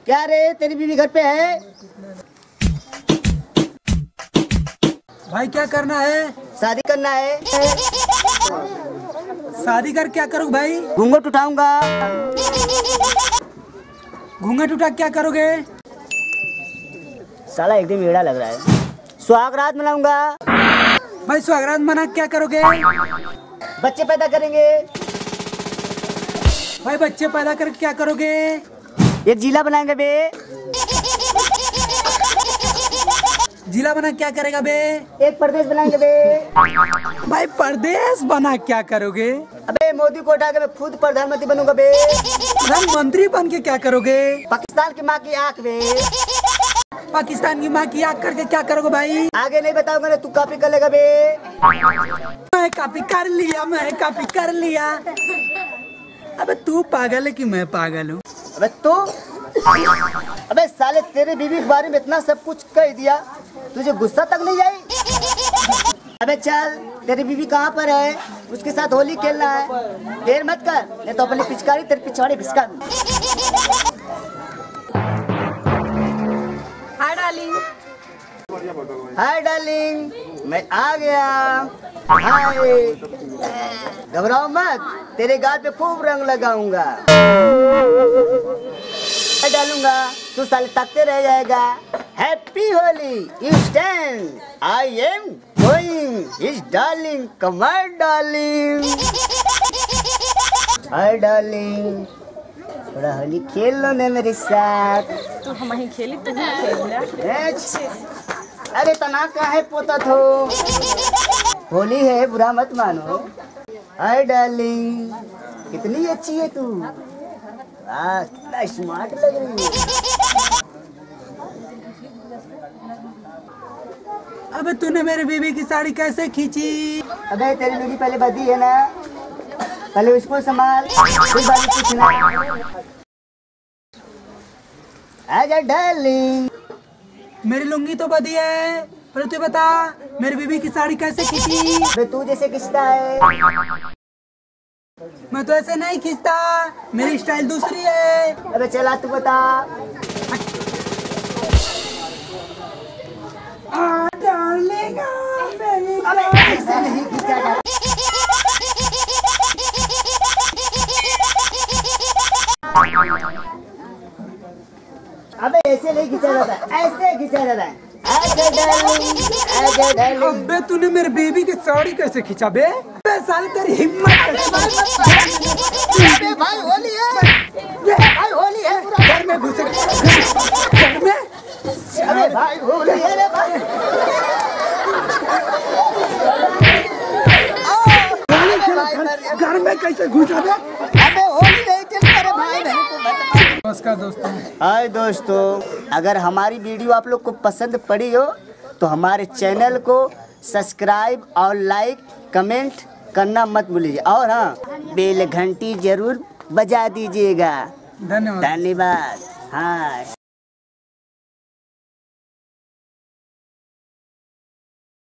क्या रे, तेरी बीवी घर पे है? भाई क्या करना है? शादी करना है। शादी कर क्या करोगे भाई? घूंघट उठाऊंगा। घूंघट उठा क्या करोगे? साला एकदम एड़ा लग रहा है। सुहागरात मनाऊंगा। भाई सुहागरात मना क्या करोगे? बच्चे पैदा करेंगे। भाई बच्चे पैदा कर क्या करोगे? एक जिला बनाएंगे बे। जिला बना क्या करेगा बे? एक प्रदेश बनाएंगे बे। भाई प्रदेश बना क्या करोगे? अबे मोदी को हटा के मैं खुद प्रधानमंत्री बनूंगा बे। प्रधानमंत्री बन के क्या करोगे? पाकिस्तान की माँ की आँख बे। पाकिस्तान की माँ की आँख करके क्या करोगे भाई? आगे नहीं बताऊंगा ना, तू कॉपी कर लेगा बे। मैं कॉपी कर लिया, मैं कॉपी कर लिया। अबे तू पागल है कि मैं पागल हूँ? अबे तू, अबे साले तेरे बीवी के बारे में इतना सब कुछ कह दिया, तुझे गुस्सा तक नहीं आई? अबे चल, तेरी बीवी कहाँ पर है? उसके साथ होली खेलना है। देर मत कर, नहीं तो अपनी पिचकारी तेरे पिछवाड़े भिसका दूं। Hi darling. हाय डार्लिंग, मैं आ गया। हाय, घबराओ मत, तेरे गाल पे खूब रंग लगाऊंगा। डालूंगा, तू साले तकते रह जाएगा। Happy Holi, you stand, I am going, is darling, come on darling. Hi darling, थोड़ा होली खेल लो ना मेरे साथ। तू हम ही खेली, तू भी खेल। अरे तना का है पोता थो, होली है, बुरा मत मानो। हाय डार्लिंग, कितनी अच्छी है तू। वाह, कितना स्मार्ट लग रही है। अबे तूने मेरी बीवी की साड़ी कैसे खींची? अबे तेरी बीवी पहले बदी है ना, पहले उसको संभाल, फिर बात पूछना। आजा डार्लिंग। मेरी लुंगी तो बदी है, पर तू बता मेरी बीवी की साड़ी कैसे खींची? अबे तू जैसे खींचता है। मैं तो ऐसे नहीं खींचता, मेरी स्टाइल दूसरी है। अबे चला तू बता। डार्लिंग, अबे ऐसे नहीं खींचा जाता। अबे ऐसे नहीं खींचा जाता, ऐसे खींचा जाता है। आजा डार्लिंग, आजा डार्लिंग। अबे तूने मेरी बीवी की साड़ी कैसे खींचा बे? अबे साली तेरी हिम्मत कैसे? अबे भाई होली है, भाई होली है। घर में घुसे, घर में। अबे भाई होली है रे भाई। घर में कैसे घुसा बे? अबे होली नहीं चल रहा भाई। नमस्कार दोस्तों। हाय दोस्तों, अगर हमारी वीडियो आप लोग को पसंद पड़ी हो तो हमारे चैनल को सब्सक्राइब और लाइक कमेंट करना मत भूलिए, और हाँ, बेल घंटी जरूर बजा दीजिएगा। धन्यवाद। धन्यवाद। हाँ।